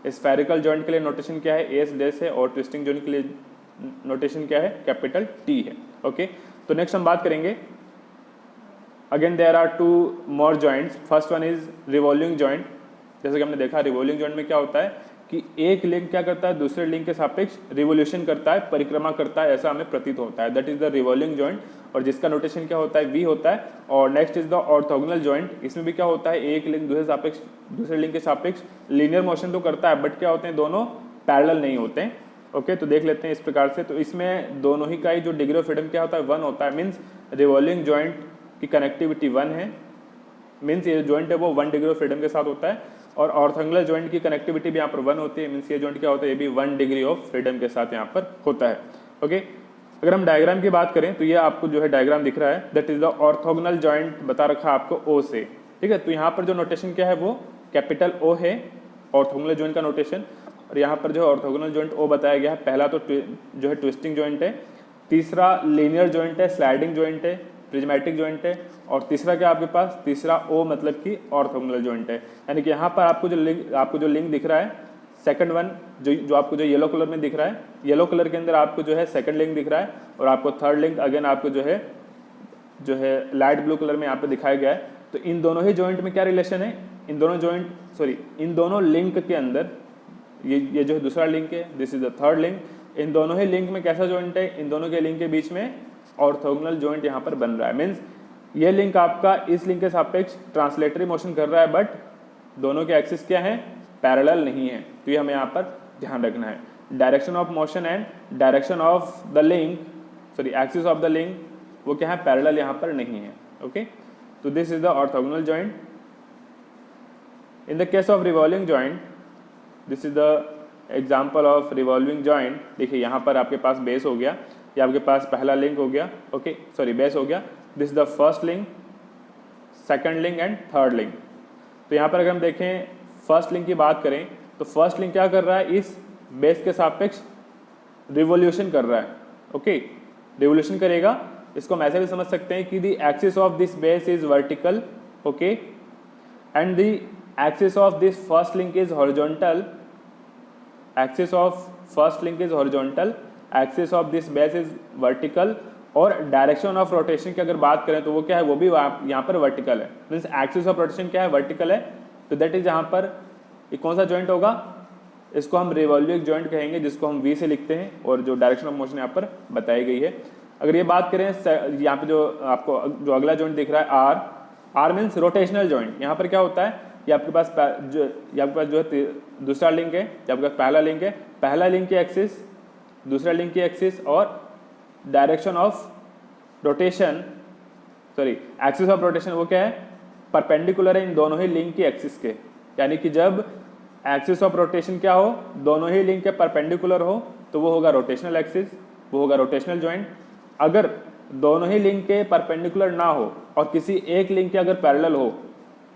Spherical joint के लिए नोटेशन क्या है, एस डैश है, और ट्विस्टिंग जॉइंट के लिए नोटेशन क्या है, कैपिटल टी है, ओके। तो नेक्स्ट हम बात करेंगे, again there are 2 more joints. First one is revolving joint. जैसे कि हमने देखा रिवॉल्विंग जॉइंट में क्या होता है कि एक लिंक क्या करता है, दूसरे लिंक के सापेक्ष रिवोल्यूशन करता है, परिक्रमा करता है, ऐसा हमें प्रतीत होता है, that is the revolving joint. और जिसका नोटेशन क्या होता है, वी होता है। और next is the orthogonal joint. इसमें भी क्या होता है, एक लिंक दूसरे लिंक के सापेक्ष लीनियर मोशन तो करता है, बट क्या होते हैं, दोनों पैरेलल नहीं होते हैं, ओके। तो देख लेते हैं इस प्रकार से। तो इसमें दोनों ही का ही जो डिग्री ऑफ फ्रीडम क्या होता है, 1 होता है। मीन्स रिवॉल्विंग जॉइंट की कनेक्टिविटी 1 है, मीन्स ये जॉइंट है वो 1 डिग्री ऑफ फ्रीडम के साथ होता है। और ऑर्थोगोनल जॉइंट की कनेक्टिविटी भी यहाँ पर 1 होती है, मीन्स ये जॉइंट क्या होता है, ये भी 1 डिग्री ऑफ फ्रीडम के साथ यहाँ पर होता है, ओके। अगर हम डायग्राम की बात करें तो ये आपको जो है डायग्राम दिख रहा है, that is the orthogonal joint बता रखा है आपको ओ से, ठीक है। तो यहाँ पर जो नोटेशन क्या है वो कैपिटल ओ है, ऑर्थोगोनल जॉइंट का नोटेशन। और यहाँ पर जो ऑर्थोगोनल जॉइंट ओ बताया गया है, पहला तो जो है ट्विस्टिंग जॉइंट है, तीसरा लीनियर जॉइंट है, स्लाइडिंग जॉइंट है, प्रिज्मेटिक जॉइंट है, और तीसरा क्या आपके पास, तीसरा ओ मतलब कि ऑर्थोगोनल जॉइंट है। यानी कि यहाँ पर आपको जो लिंक दिख रहा है, सेकंड वन जो आपको जो येलो कलर में दिख रहा है, येलो कलर के अंदर आपको जो है सेकंड लिंक दिख रहा है, और आपको थर्ड लिंक अगेन आपको जो है लाइट ब्लू कलर में यहाँ पे दिखाया गया है। तो इन दोनों ही जॉइंट में क्या रिलेशन है, इन दोनों लिंक के अंदर ये जो है दूसरा लिंक है, this is the third link. इन दोनों ही लिंक में कैसा जॉइंट है, इन दोनों के लिंक के बीच में ऑर्थोगोनल जॉइंट यहाँ पर बन रहा है। मीन्स ये लिंक आपका इस लिंक के सापेक्ष ट्रांसलेटरी मोशन कर रहा है, बट दोनों के एक्सिस क्या है, पैरेलल नहीं है। तो ये हमें यहाँ पर ध्यान रखना है। Direction of motion and direction of the link, axis of the link वो क्या है, पैरेलल यहाँ पर नहीं है, ओके। तो this is the orthogonal joint. In the case of revolving joint, this is the example of revolving joint, देखिए यहाँ पर आपके पास बेस हो गया, ये आपके पास पहला लिंक हो गया, ओके सॉरी बेस हो गया, this is the first link, second link and third link. तो यहाँ पर अगर हम देखें फर्स्ट लिंक की बात करें तो फर्स्ट लिंक क्या कर रहा है, इस बेस के सापेक्ष रिवोल्यूशन कर रहा है, ओके रिवोल्यूशन करेगा। इसको हम ऐसे भी समझ सकते हैं कि the axis of this base is vertical, okay and the axis of this first link is horizontal, axis of first link is horizontal, axis of this base is vertical, और डायरेक्शन ऑफ रोटेशन की अगर बात करें तो वो क्या है, वो भी यहाँ पर वर्टिकल है, मीन्स एक्सिस ऑफ रोटेशन क्या है, वर्टिकल है। तो दैट इज यहाँ पर ये कौन सा जॉइंट होगा, इसको हम रिवॉल्विंग जॉइंट कहेंगे, जिसको हम वी से लिखते हैं, और जो डायरेक्शन ऑफ मोशन यहाँ पर बताई गई है। अगर ये बात करें यहाँ पे जो आपको जो अगला जॉइंट दिख रहा है R, R means rotational joint. यहाँ पर क्या होता है, ये आपके पास जो है दूसरा लिंक है, ये आपके पास पहला लिंक है, पहला लिंक की एक्सिस, दूसरा लिंक की एक्सिस, और direction of rotation sorry axis of rotation वो क्या है, परपेंडिकुलर है इन दोनों ही लिंक की एक्सिस के। यानी कि जब एक्सिस ऑफ रोटेशन क्या हो, दोनों ही लिंक के परपेंडिकुलर हो, तो वो होगा रोटेशनल एक्सिस, वो होगा रोटेशनल जॉइंट। अगर दोनों ही लिंक के परपेंडिकुलर ना हो और किसी एक लिंक के अगर पैरेलल हो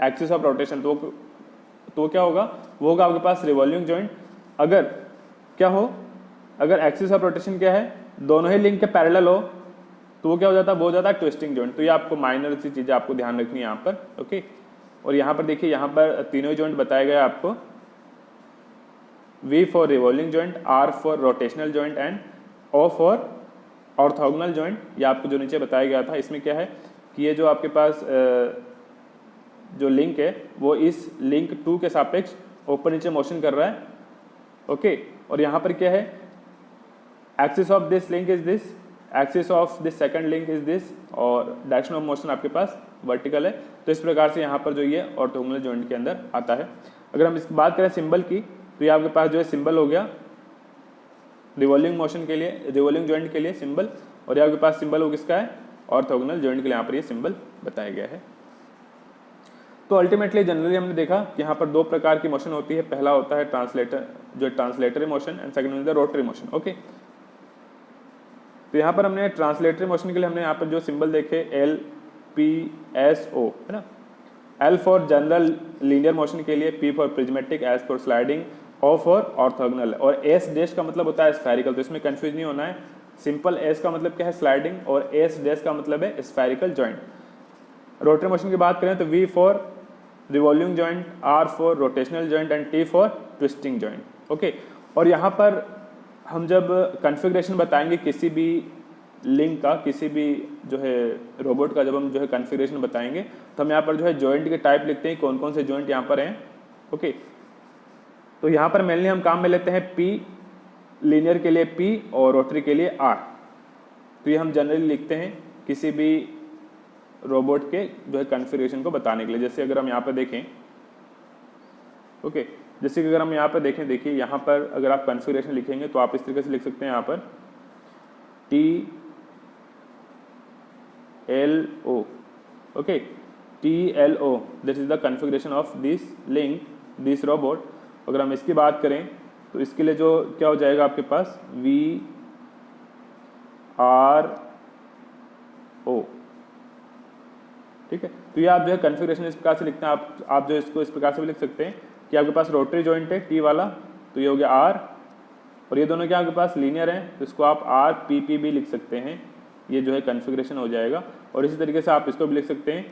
एक्सिस ऑफ रोटेशन, तो क्या होगा, वो होगा आपके पास रिवॉल्विंग जॉइंट। अगर क्या हो, अगर एक्सिस ऑफ रोटेशन क्या है, दोनों ही लिंक के पैरेलल हो, तो वो क्या हो जाता है, वो हो जाता है ट्विस्टिंग जॉइंट। तो ये आपको माइनर सी चीज़ें आपको ध्यान रखनी है यहाँ पर, ओके। और यहाँ पर देखिए, यहाँ पर तीनों ही जॉइंट बताए गए आपको, V for revolving joint, R for rotational joint and O for orthogonal joint. ये आपको जो नीचे बताया गया था, इसमें क्या है कि ये जो आपके पास जो लिंक है वो इस लिंक 2 के सापेक्ष ऊपर नीचे मोशन कर रहा है, ओके। और यहाँ पर क्या है, axis of this link is this, axis of this second link is this, और डायरेक्शन ऑफ मोशन आपके पास वर्टिकल है। तो इस प्रकार से यहाँ पर जो ये ऑर्थोगोनल जॉइंट के अंदर आता है। अगर हम इसकी बात करें सिंबल की, तो ये आपके पास जो है सिंबल हो गया रिवॉल्विंग मोशन के लिए, रिवॉल्विंग जॉइंट के लिए सिंबल, और ये आपके पास सिंबल हो किसका है, ऑर्थोगोनल जॉइंट के लिए यहाँ पर ये सिंबल बताया गया है। तो अल्टीमेटली जनरली हमने देखा कि यहाँ पर दो प्रकार की मोशन होती है, पहला होता है ट्रांसलेटर, जो translatory motion, and second is the rotary motion, okay. तो यहाँ पर हमने ट्रांसलेटरी मोशन के लिए हमने यहाँ पर जो सिंबल देखे LPSO है ना, L for general linear motion के लिए, P for prismatic, S for sliding, O for orthogonal, और S डैश का मतलब होता है स्फेरिकल। तो इसमें कंफ्यूज नहीं होना है, सिंपल S का मतलब क्या है स्लाइडिंग, और S डैश का मतलब है स्फेरिकल जॉइंट। रोटरी मोशन की बात करें तो V for revolving joint, R for rotational joint and T for twisting joint, okay. और यहाँ पर हम जब कॉन्फ़िगरेशन बताएंगे किसी भी लिंक का, किसी भी जो है रोबोट का, जब हम जो है कॉन्फ़िगरेशन बताएंगे तो हम यहाँ पर जो है जॉइंट के टाइप लिखते हैं, कौन कौन से जॉइंट यहाँ पर हैं, ओके। तो यहाँ पर मेनली हम काम में लेते हैं P, लीनियर के लिए P और रोटरी के लिए R। तो ये हम जनरली लिखते हैं किसी भी रोबोट के जो है कॉन्फ़िगरेशन को बताने के लिए। जैसे अगर हम यहाँ पर देखें, ओके, जैसे कि अगर हम यहाँ पर देखें, देखिए यहाँ पर अगर आप कॉन्फ़िगरेशन लिखेंगे तो आप इस तरीके से लिख सकते हैं यहाँ पर TLO, okay, TLO, this is the configuration of this link, this robot. अगर हम इसकी बात करें तो इसके लिए जो क्या हो जाएगा आपके पास VRO, ठीक है। तो ये आप जो है कॉन्फ़िगरेशन इस प्रकार से लिखते हैं, आप जो इसको इस प्रकार से भी लिख सकते हैं कि आपके पास रोटरी जॉइंट है T वाला, तो ये हो गया R, और ये दोनों क्या आपके पास लीनियर हैं, तो इसको आप RPP भी लिख सकते हैं, ये जो है कॉन्फ़िगरेशन हो जाएगा। और इसी तरीके से आप इसको भी लिख सकते हैं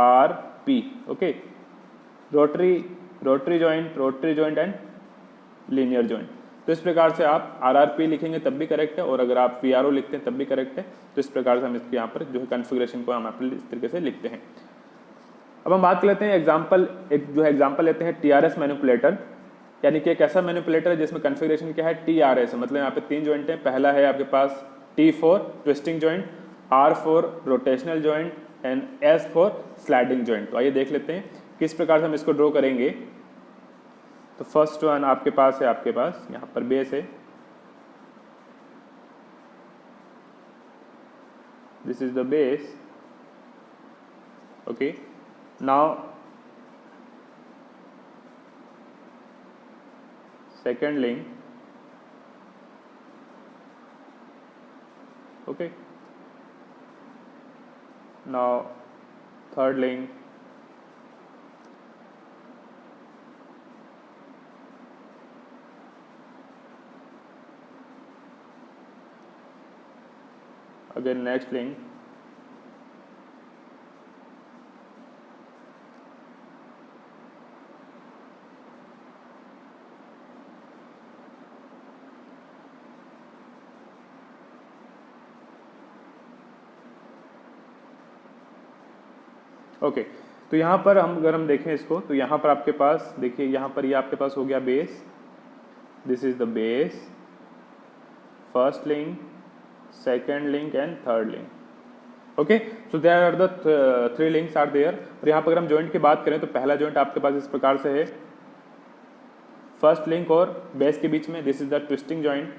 RRP, okay, rotary joint and linear joint. तो इस प्रकार से आप RRP लिखेंगे तब भी करेक्ट है, और अगर आप VRO लिखते हैं तब भी करेक्ट है। तो इस प्रकार से हम इसके यहाँ पर जो है कॉन्फ़िगरेशन को हम इस तरीके से लिखते हैं। अब हम बात कर लेते हैं एग्जाम्पल, एक जो है एग्जाम्पल लेते हैं TRS मैनिपुलेटर, यानी कि एक ऐसा मैनिपुलेटर है जिसमें कॉन्फ़िगरेशन क्या है TRS, मतलब यहाँ पे 3 जॉइंट हैं। पहला है आपके पास T for twisting joint, R for rotational joint and S for sliding joint. तो आइए देख लेते हैं किस प्रकार से हम इसको ड्रॉ करेंगे। तो फर्स्ट वन आपके पास है, आपके पास यहाँ पर बेस है, this is the base, okay. Now second link, okay. Now third link, again next link, okay तो यहाँ पर अगर हम देखें इसको तो यहाँ पर आपके पास देखिए, यहाँ पर ये आपके पास हो गया base, this is the base, first link, second link and third link, okay. So there are the 3 links are there. और यहाँ पर अगर हम जॉइंट की बात करें तो पहला जॉइंट आपके पास इस प्रकार से है, फर्स्ट लिंक और बेस के बीच में, this is the twisting joint,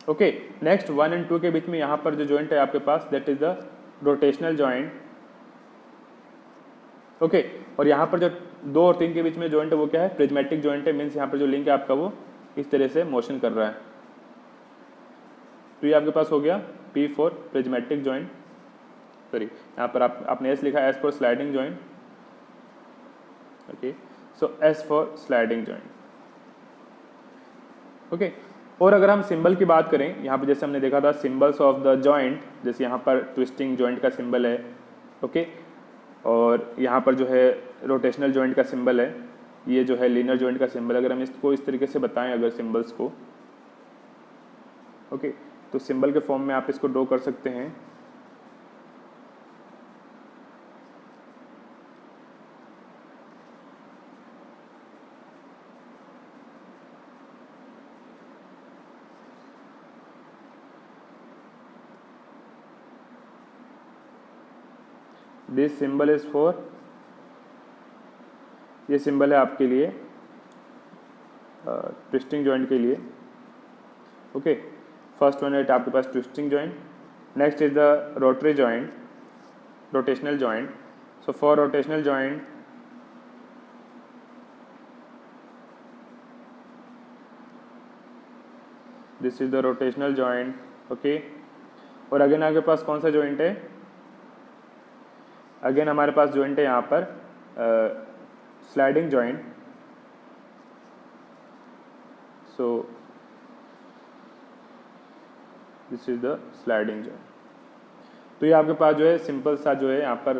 okay. Next 1 and 2 के बीच में यहाँ पर जो जॉइंट है आपके पास, that is the rotational joint, okay. और यहाँ पर जो 2 और 3 के बीच में जॉइंट है वो क्या है, प्रिज्मेटिक जॉइंट है, मीन्स यहाँ पर जो लिंक है आपका वो इस तरह से मोशन कर रहा है। तो ये आपके पास हो गया P for prismatic joint, sorry यहाँ पर आपने S लिखा, S for sliding joint, okay. So S for sliding joint, okay. और अगर हम सिंबल की बात करें, यहाँ पे जैसे हमने देखा था सिंबल्स ऑफ द जॉइंट, जैसे यहाँ पर ट्विस्टिंग जॉइंट का सिंबल है, ओके। और यहाँ पर जो है रोटेशनल जॉइंट का सिंबल है, ये जो है लीनियर जॉइंट का सिंबल। अगर हम इसको इस तरीके से बताएं अगर सिंबल्स को, ओके, तो सिंबल के फॉर्म में आप इसको ड्रॉ कर सकते हैं। दिस सिंबल इज फॉर, ये सिंबल है आपके लिए ट्विस्टिंग जॉइंट के लिए, ओके। फर्स्ट वन है आपके पास twisting joint, next is the rotary joint, rotational joint. So for rotational joint this is the rotational joint, okay. और अगेन आपके पास कौन सा जॉइंट है, अगेन हमारे पास जॉइंट है यहाँ पर sliding joint. So this is the sliding joint. तो ये आपके पास जो है सिंपल सा जो है यहाँ पर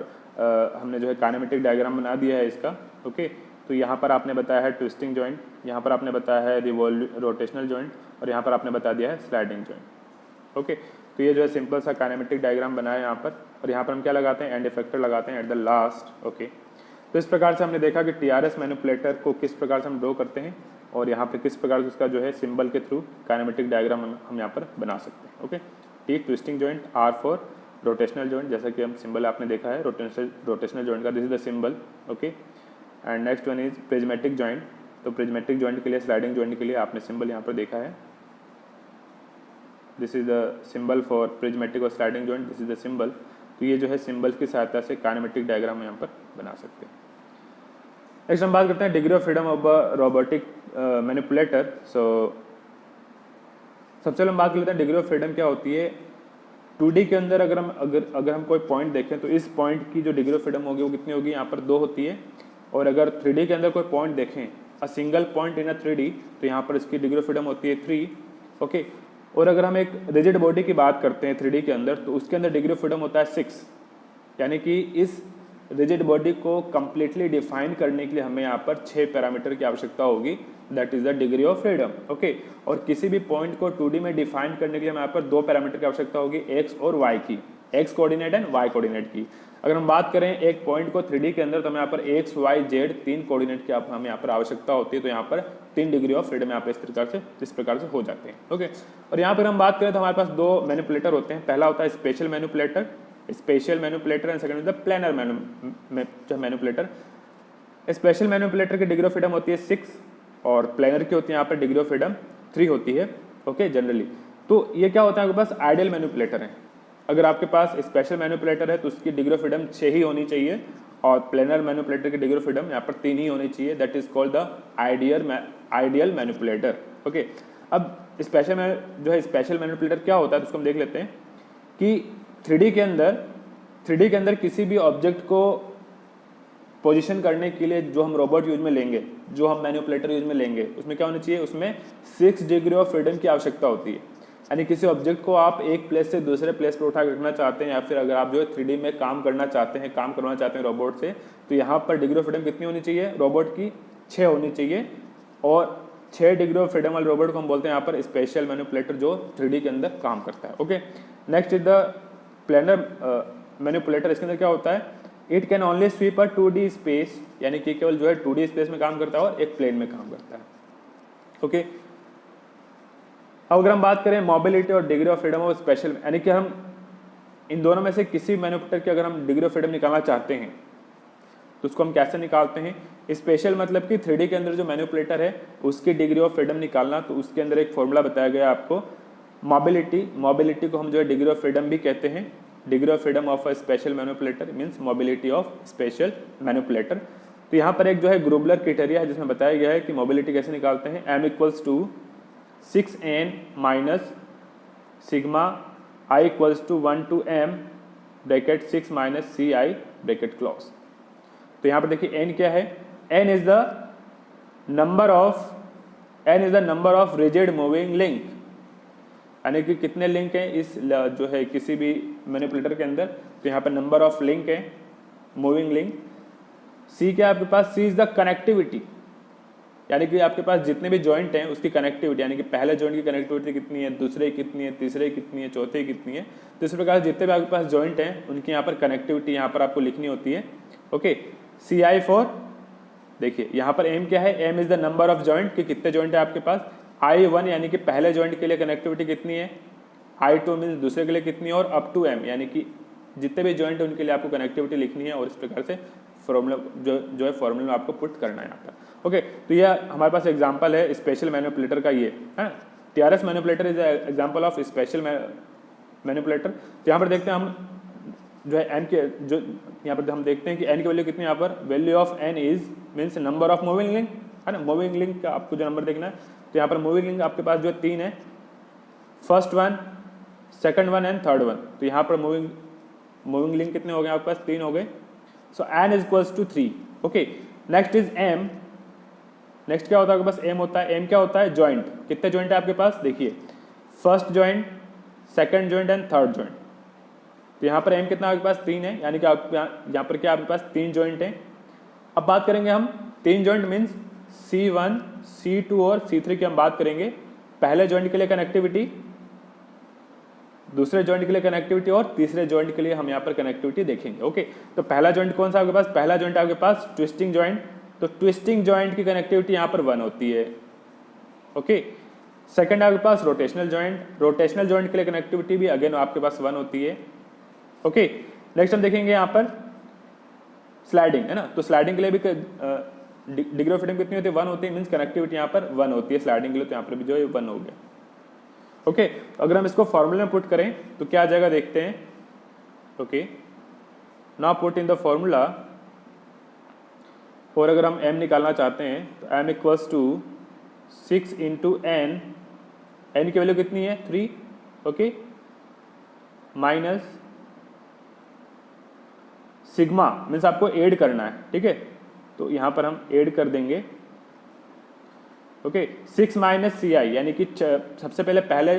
हमने जो है काइनेमेटिक डायग्राम बना दिया है इसका, ओके। तो यहाँ पर आपने बताया है ट्विस्टिंग जॉइंट, यहाँ पर आपने बताया है रोटेशनल जॉइंट, और यहाँ पर आपने बता दिया है स्लाइडिंग जॉइंट, ओके। तो ये जो है सिंपल सा काइनेमेटिक डायग्राम बना है यहाँ पर, और यहाँ पर हम क्या लगाते हैं, एंड इफेक्टर लगाते हैं एट द लास्ट, ओके। तो इस प्रकार से हमने देखा कि TRS मैनिपुलेटर को किस प्रकार से हम ड्रॉ करते हैं, और यहाँ पे किस प्रकार से उसका जो है सिंबल के थ्रू काइनेमेटिक डायग्राम हम यहाँ पर बना सकते हैं, okay. T twisting joint, R for rotational joint, जैसा कि हम सिंबल आपने देखा है रोटेशनल जॉइंट का, this is the symbol, okay. And next one is prismatic joint. तो प्रिज्मेटिक जॉइंट के लिए, स्लाइडिंग जॉइंट के लिए आपने सिंबल यहाँ पर देखा है, this is the symbol for prismatic और sliding joint, this is the symbol. तो ये जो है सिंबल की सहायता से काइनेमेटिक डायग्राम यहाँ पर बना सकते हैं। नेक्स्ट हम बात करते हैं degree of freedom of robotic manipulator. So सबसे पहले हम बात कर लेते हैं डिग्री ऑफ फ्रीडम क्या होती है। 2D के अंदर अगर हम कोई पॉइंट देखें तो इस पॉइंट की जो डिग्री ऑफ फ्रीडम होगी वो कितनी होगी, यहाँ पर 2 होती है। और अगर 3D के अंदर कोई पॉइंट देखें, a single point in a 3D, तो यहाँ पर इसकी डिग्री ऑफ फ्रीडम होती है 3, ओके। और अगर हम एक रिजिड बॉडी की बात करते हैं 3D के अंदर, तो उसके अंदर डिग्री ऑफ फ्रीडम होता है 6, यानी कि इस रिजिड बॉडी को कंप्लीटली डिफाइन करने के लिए हमें यहाँ पर 6 पैरामीटर की आवश्यकता होगी, that is the degree of freedom, okay. और किसी भी पॉइंट को 2D में डिफाइन करने के लिए हमें यहाँ पर 2 पैरामीटर की आवश्यकता होगी, x और y की, x coordinate and y coordinate की। अगर हम बात करें एक पॉइंट को 3D के अंदर, तो हमें यहाँ पर x, y, z 3 कोऑर्डिनेट की हमें यहाँ पर आवश्यकता होती है। तो यहाँ पर 3 डिग्री ऑफ फ्रीडम यहाँ पर इस प्रकार से हो जाते हैं, ओके। और यहाँ पर हम बात करें तो हमारे पास 2 मैनिपुलेटर होते हैं। पहला होता है special manipulator and second is the planar manipulator. Special manipulator की डिग्री ऑफ फ्रीडम होती है 6 और प्लेनर की होती है यहाँ पर डिग्री ऑफ फ्रीडम 3 होती है, ओके, जनरली। तो ये क्या होता है, आपके पास आइडियल मैनिपुलेटर है, अगर आपके पास स्पेशल मैनिपुलेटर है तो उसकी डिग्री ऑफ फ्रीडम 6 ही होनी चाहिए, और प्लेनर मैनिपुलेटर की डिग्री ऑफ फ्रीडम यहाँ पर 3 ही होनी चाहिए। That is called the ideal manipulator. Okay, अब स्पेशल जो है स्पेशल मैनिपुलेटर क्या होता है तो उसको हम देख लेते हैं कि 3D के अंदर किसी भी ऑब्जेक्ट को पोजीशन करने के लिए जो हम रोबोट यूज में लेंगे, जो हम मैनिपुलेटर यूज में लेंगे, उसमें क्या होना चाहिए, उसमें 6 डिग्री ऑफ फ्रीडम की आवश्यकता होती है। यानी किसी ऑब्जेक्ट को आप एक प्लेस से दूसरे प्लेस पर उठा कर रखना चाहते हैं, या फिर अगर आप जो है 3D में काम करना चाहते हैं, काम करवाना चाहते हैं रोबोट से, तो यहाँ पर डिग्री ऑफ फ्रीडम कितनी होनी चाहिए, रोबोट की 6 होनी चाहिए। और 6 डिग्री ऑफ फ्रीडम वाले रोबोट को हम बोलते हैं यहाँ पर स्पेशल मैनिपुलेटर, जो 3D के अंदर काम करता है। Okay, next is the planar manipulator. इसके अंदर क्या होता है, it can only sweep a 2D space, यानी कि केवल जो है 2D स्पेस में काम करता है और एक प्लेन में काम करता है। ओके, अब अगर हम बात करें मोबिलिटी और degree of freedom of special, यानी कि हम इन दोनों में से किसी मैनिपुलेटर की अगर हम डिग्री ऑफ फ्रीडम निकालना चाहते हैं तो उसको हम कैसे निकालते हैं। स्पेशल मतलब कि 3D के अंदर जो मैनिपुलेटर है उसकी डिग्री ऑफ फ्रीडम निकालना, तो उसके अंदर एक फॉर्मूला बताया गया आपको, मोबिलिटी को हम जो है डिग्री ऑफ फ्रीडम भी कहते हैं। Degree of freedom of a special manipulator means mobility of special manipulator. तो यहाँ पर एक जो है ग्रुबलर क्राइटेरिया है जिसमें बताया गया है कि मोबिलिटी कैसे निकालते हैं। m equals to 6n minus sigma i equals to 1 to m bracket 6 minus C I bracket close. तो यहाँ पर देखिए n क्या है, n is the number of rigid moving link, यानी कि कितने लिंक हैं इस जो है किसी भी मैनिपुलेटर के अंदर, तो यहाँ पर नंबर ऑफ लिंक है, मूविंग लिंक। सी क्या है आपके पास, सी इज द कनेक्टिविटी, यानी कि आपके पास जितने भी जॉइंट हैं उसकी कनेक्टिविटी, यानी कि पहले जॉइंट की कनेक्टिविटी कितनी है, दूसरे कितनी है, तीसरे कितनी है, चौथे कितनी है। तो इस प्रकार जितने भी आपके पास जॉइंट हैं उनकी यहाँ पर कनेक्टिविटी यहाँ पर आपको लिखनी होती है। ओके, सी आई फॉर, देखिए यहाँ पर एम क्या है, M is the number of joint, कि कितने जॉइंट है आपके पास। I1 यानी कि पहले जॉइंट के लिए कनेक्टिविटी कितनी है, I2 मीन्स दूसरे के लिए कितनी है, और अप टू M यानी कि जितने भी जॉइंट है उनके लिए आपको कनेक्टिविटी लिखनी है, और इस प्रकार से फॉर्मूला जो है फॉर्मूला में आपको पुट करना है यहाँ पर। ओके, तो यह हमारे पास एग्जांपल है स्पेशल मैनिपुलेटर का, ये है TRS manipulator is example of special manipulator. तो यहाँ पर देखते हैं हम जो है n के जो यहाँ पर हम देखते हैं कि n की वैल्यू कितनी है, यहाँ पर value of n is means number of moving link, है ना। मूविंग लिंक का आपको जो नंबर देखना है, तो यहाँ पर मूविंग लिंक आपके पास जो 3 है, first one, second one and third one. तो यहाँ पर मूविंग लिंक कितने हो गए आपके पास, 3 हो गए। So n is equals to 3। Okay, next is m। Next क्या होता है आपके पास, m होता है, m क्या होता है, जॉइंट। कितने जॉइंट है आपके पास, देखिए first joint, second joint and third joint. तो यहाँ पर m कितना आपके पास, 3 है, यानी कि यहाँ पर क्या आपके पास 3 जॉइंट है। अब बात करेंगे हम 3 जॉइंट मीन्स C1, C2 और C3 की हम बात करेंगे। पहले जॉइंट के लिए कनेक्टिविटी, दूसरे जॉइंट के लिए कनेक्टिविटी, और तीसरे जॉइंट के लिए हम यहाँ पर कनेक्टिविटी देखेंगे। ओके, तो पहला जॉइंट कौन सा आपके पास, पहला जॉइंट आपके पास ट्विस्टिंग जॉइंट, तो ट्विस्टिंग जॉइंट की कनेक्टिविटी यहाँ पर 1 होती है। ओके, सेकंड आपके पास रोटेशनल जॉइंट के लिए कनेक्टिविटी भी अगेन आपके पास 1 होती है। ओके, नेक्स्ट हम देखेंगे यहाँ पर स्लाइडिंग, है ना। तो स्लाइडिंग के लिए भी डिग्री ऑफ फ्रीडम कितनी होती है, 1 होती है, मीन्स कनेक्टिविटी यहाँ पर 1 होती है स्लाइडिंग के लिए, तो यहाँ पर भी जो है 1 हो गया। ओके, अगर हम इसको फॉर्मूला में पुट करें तो क्या आ जाएगा, देखते हैं। Okay, now put in the formula, और अगर हम m निकालना चाहते हैं तो m equals to 6 into n, n की वैल्यू कितनी है, 3। ओके, माइनस सिग्मा मीन्स आपको ऐड करना है, ठीक है, तो यहाँ पर हम ऐड कर देंगे। ओके, 6 माइनस सी आई, यानी कि सबसे पहले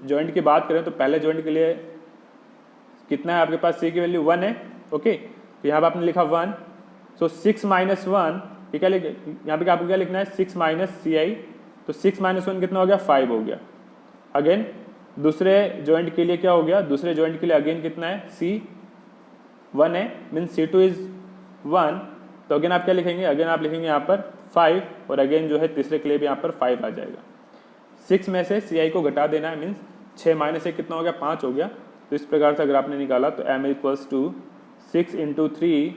जॉइंट की बात करें तो पहले जॉइंट के लिए कितना है आपके पास, सी की वैल्यू 1 है। ओके, तो यहाँ पर आपने लिखा 1, सो 6 माइनस 1, ये क्या यहाँ पे आपको क्या लिखना है, 6 माइनस सी आई, तो 6 माइनस 1 कितना हो गया, 5 हो गया। अगेन दूसरे जॉइंट के लिए क्या हो गया, दूसरे जॉइंट के लिए अगेन कितना है, सी 1 है, मीन्स C2 इज 1, तो अगेन आप क्या लिखेंगे, अगेन आप लिखेंगे यहाँ पर 5, और अगेन जो है तीसरे के लिए भी यहाँ पर 5 आ जाएगा। 6 में से सी आई को घटा देना है, मीन्स 6 माइनस 1 कितना हो गया, 5 हो गया। तो इस प्रकार से अगर आपने निकाला तो m equals to 6 into 3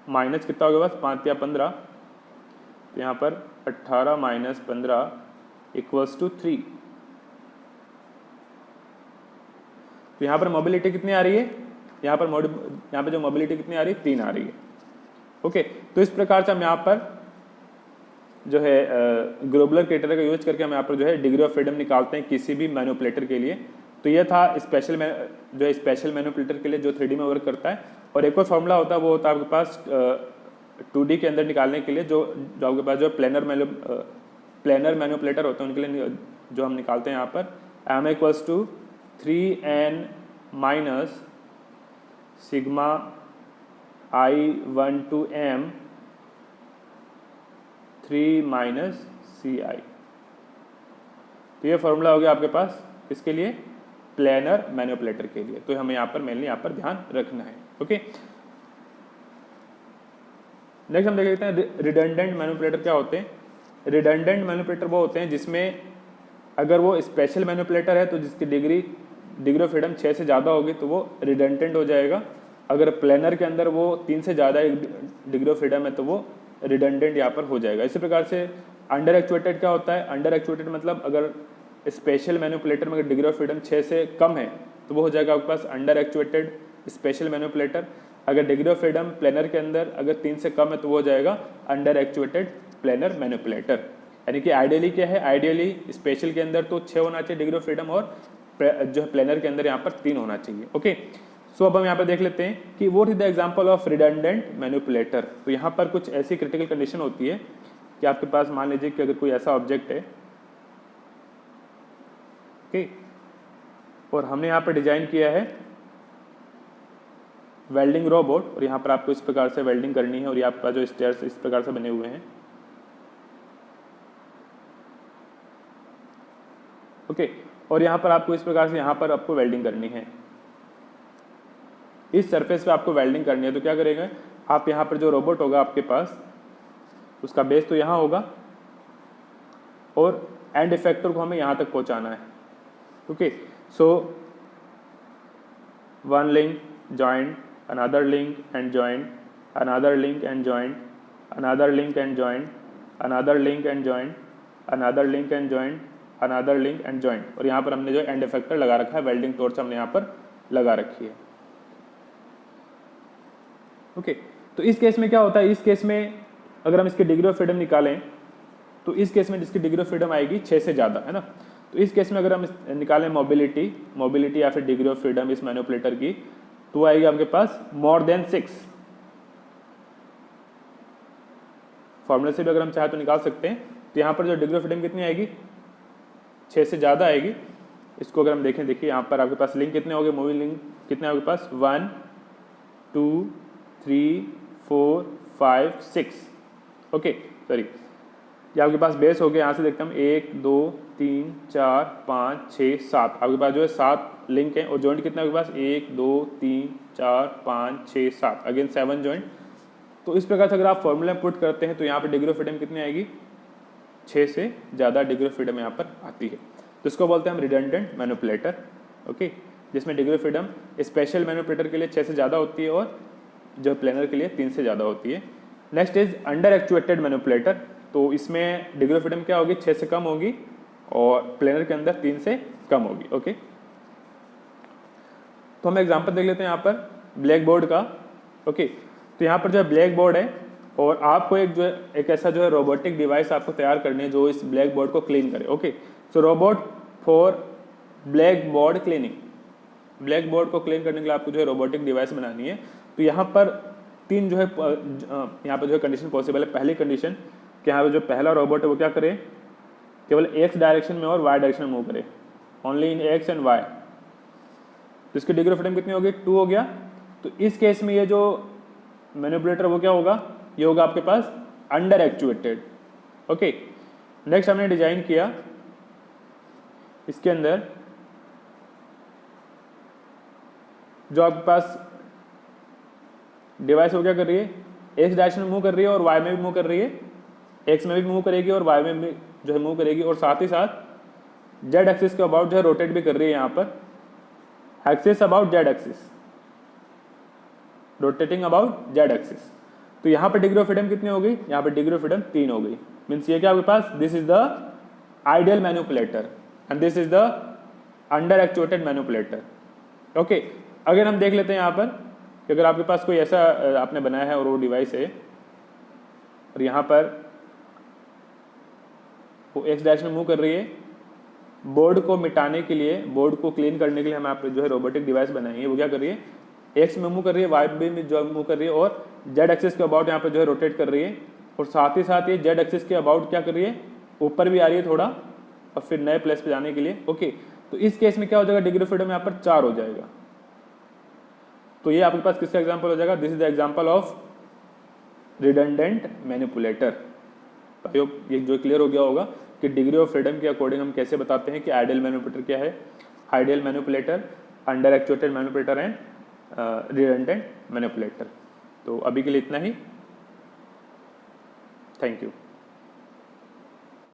minus कितना हो गया, बस 5 या 15, तो यहाँ पर 18 माइनस 15 इक्वल्स टू 3। तो यहाँ पर मोबिलिटी कितनी आ रही है, यहाँ पर जो मोबिलिटी कितनी आ रही है, 3 आ रही है। ओके, तो इस प्रकार से हम यहाँ पर जो है ग्लोबुलर क्राइटेरिया का यूज करके हम यहाँ पर जो है डिग्री ऑफ फ्रीडम निकालते हैं किसी भी मैनिपुलेटर के लिए। तो ये था स्पेशल मैनिपुलेटर के लिए जो 3D में वर्क करता है। और एक और फॉर्मूला होता है, वो होता है आपके पास 2D के अंदर निकालने के लिए, जो आपके पास जो प्लेनर मैनिपुलेटर होते हैं उनके लिए जो हम निकालते हैं यहाँ पर m equals to 3n minus sigma I1 to m 3 minus CI। तो ये फॉर्मूला हो गया आपके पास इसके लिए, प्लेनर मैनिपुलेटर के लिए। तो हमें यहाँ पर मेनली यहाँ पर ध्यान रखना है। ओके, नेक्स्ट हम देख लेते हैं रिडंडेंट मैनिपुलेटर क्या होते हैं। रिडंडेंट मैनिपुलेटर वो होते हैं जिसमें अगर वो स्पेशल मैनिपुलेटर है तो जिसकी डिग्री ऑफ फ्रीडम 6 से ज़्यादा होगी तो वो रिडंडेंट हो जाएगा। अगर प्लेनर के अंदर वो 3 से ज़्यादा डिग्री ऑफ फ्रीडम है तो वो रिडंडेंट यहाँ पर हो जाएगा। इसी प्रकार से अंडर एक्चुएटेड क्या होता है, अंडर एक्चुएटेड मतलब अगर स्पेशल मैनिपुलेटर में अगर डिग्री ऑफ फ्रीडम 6 से कम है तो वो हो जाएगा आपके पास अंडर एक्चुएटेड स्पेशल मैनिपुलेटर। अगर डिग्री ऑफ फ्रीडम प्लेनर के अंदर अगर 3 से कम है तो वो हो जाएगा अंडर एक्चुएटेड प्लेनर मैनिपुलेटर। यानी कि आइडियली क्या है, आइडियली स्पेशल के अंदर तो 6 होना चाहिए डिग्री ऑफ फ्रीडम, और जो है प्लेनर के अंदर यहाँ पर 3 होना चाहिए। ओके, सो अब हम यहाँ पर देख लेते हैं कि what is the example of redundant manipulator. तो यहाँ पर कुछ ऐसी क्रिटिकल कंडीशन होती है कि आपके पास मान लीजिए कि अगर कोई ऐसा ऑब्जेक्ट है, ओके, और हमने यहाँ पर डिजाइन किया है वेल्डिंग रोबोट, और यहाँ पर आपको इस प्रकार से वेल्डिंग करनी है, और ये आपका जो स्टेयर्स इस प्रकार से बने हुए हैं। ओके, और यहाँ पर आपको इस प्रकार से यहाँ पर आपको वेल्डिंग करनी है, इस सरफेस पे आपको वेल्डिंग करनी है। तो क्या करेंगे आप, यहाँ पर जो रोबोट होगा आपके पास उसका बेस तो यहाँ होगा और एंड इफेक्टर को हमें यहाँ तक पहुँचाना है। Okay, so one link joint, another link and join, another link and join, another link and join, another link and join, another link and join, another link and join। और यहाँ पर हमने जो एंड इफेक्टर लगा रखा है, वेल्डिंग टॉर्च हमने यहाँ पर लगा रखी है। ओके, तो इस केस में क्या होता है, इस केस में अगर हम इसकी डिग्री ऑफ फ्रीडम निकालें तो इस केस में जिसकी डिग्री ऑफ फ्रीडम आएगी 6 से ज़्यादा, है ना। तो इस केस में अगर हम निकालें मोबिलिटी या फिर डिग्री ऑफ फ्रीडम इस मैनिपुलेटर की, तो आएगी आपके पास मोर देन 6। फॉर्मूले से भी अगर हम चाहे तो निकाल सकते हैं। तो यहाँ पर जो डिग्री ऑफ फ्रीडम कितनी आएगी, 6 से ज़्यादा आएगी। इसको अगर हम देखें, देखिए यहाँ पर आपके पास लिंक कितने हो गए, मूविंग लिंक कितने आपके पास, 1 2 3 4 5 6। ओके, सॉरी, ये आपके पास बेस हो गया। यहाँ से देखते हैं हम 1 2 3 4 5 6 7, आपके पास जो है 7 लिंक है। और जॉइंट कितना आपके पास, 1 2 3 4 5 6 7, अगेन 7 जॉइंट। तो इस प्रकार से अगर आप फॉर्मूला में पुट करते हैं तो यहाँ पर डिग्री ऑफ फ्रीडम कितनी आएगी, 6 से ज़्यादा डिग्री ऑफ फ्रीडम यहाँ पर आती है। तो इसको बोलते हैं हम रिडंडेंट मैनिपुलेटर। ओके, जिसमें degree of freedom special manipulator के लिए 6 से ज़्यादा होती है और जो प्लेनर के लिए 3 से ज़्यादा होती है। Next is under actuated manipulator. तो इसमें डिग्री ऑफ फ्रीडम क्या होगी, 6 से कम होगी और प्लेनर के अंदर 3 से कम होगी। ओके, तो हम एग्जांपल देख लेते हैं यहाँ पर ब्लैक बोर्ड का। ओके, तो यहाँ पर जो है ब्लैक बोर्ड है और आपको एक ऐसा जो है रोबोटिक डिवाइस आपको तैयार करनी है जो इस ब्लैक बोर्ड को क्लीन करे। Okay, so robot for black board cleaning. Black board को क्लीन करने के लिए आपको जो है रोबोटिक डिवाइस बनानी है। तो यहाँ पर 3 जो है यहाँ पर जो है कंडीशन पॉसिबल है। पहली कंडीशन कि यहाँ पर जो पहला रोबोट है वो क्या करे, केवल एक्स डायरेक्शन में और वाई डायरेक्शन में मूव करे, only in X and Y. तो इसकी डिग्री ऑफ फ्रीडम कितनी होगी, 2 हो गया। तो इस केस में ये जो मैनिपुलेटर वो क्या होगा, ये होगा आपके पास अंडर एक्चुएटेड। ओके, नेक्स्ट हमने डिजाइन किया इसके अंदर जो आपके पास डिवाइस वो क्या कर रही है, एक्स डायरेक्शन में मूव कर रही है और वाई में भी मूव कर रही है। एक्स में भी मूव करेगी और वाई में भी जो है मूव करेगी, और साथ ही साथ जेड एक्सिस के अबाउट जो है रोटेट भी कर रही है। यहाँ पर axis about Z axis, rotating about Z axis. तो यहाँ पर डिग्री ऑफ फ्रीडम कितनी हो गई, यहाँ पर डिग्री ऑफ फ्रीडम 3 हो गई। मीन्स ये क्या आपके पास, this is the ideal manipulator and this is the under actuated manipulator. Okay, अगर हम देख लेते हैं यहाँ पर कि अगर आपके पास कोई ऐसा आपने बनाया है और वो डिवाइस है और यहाँ पर वो एक्स डायरेक्शन में मूव कर रही है, बोर्ड को मिटाने के लिए, बोर्ड को क्लीन करने के लिए हम आप जो है रोबोटिक डिवाइस बनाई है, वो क्या कर रही है, एक्स में मूव कर रही है, वाई में जो मूव कर रही है और जेड एक्सिस के अबाउट यहाँ पर जो है रोटेट कर रही है, और साथ ही साथ ये जेड एक्सिस के अबाउट क्या कर रही है, ऊपर भी आ रही है थोड़ा और फिर नए प्लेस पे जाने के लिए। ओके, तो इस केस में क्या हो जाएगा, डिग्री ऑफ फ्रीडम यहाँ पर 4 हो जाएगा। तो ये आपके पास किसका एग्जाम्पल हो जाएगा, this is the example of redundant manipulator. ये जो क्लियर हो गया होगा कि डिग्री ऑफ फ्रीडम के अकॉर्डिंग हम कैसे बताते हैं कि आइडियल मैनिपुलेटर क्या है, ideal manipulator, under actuated manipulator and redundant manipulator. तो अभी के लिए इतना ही, थैंक यू।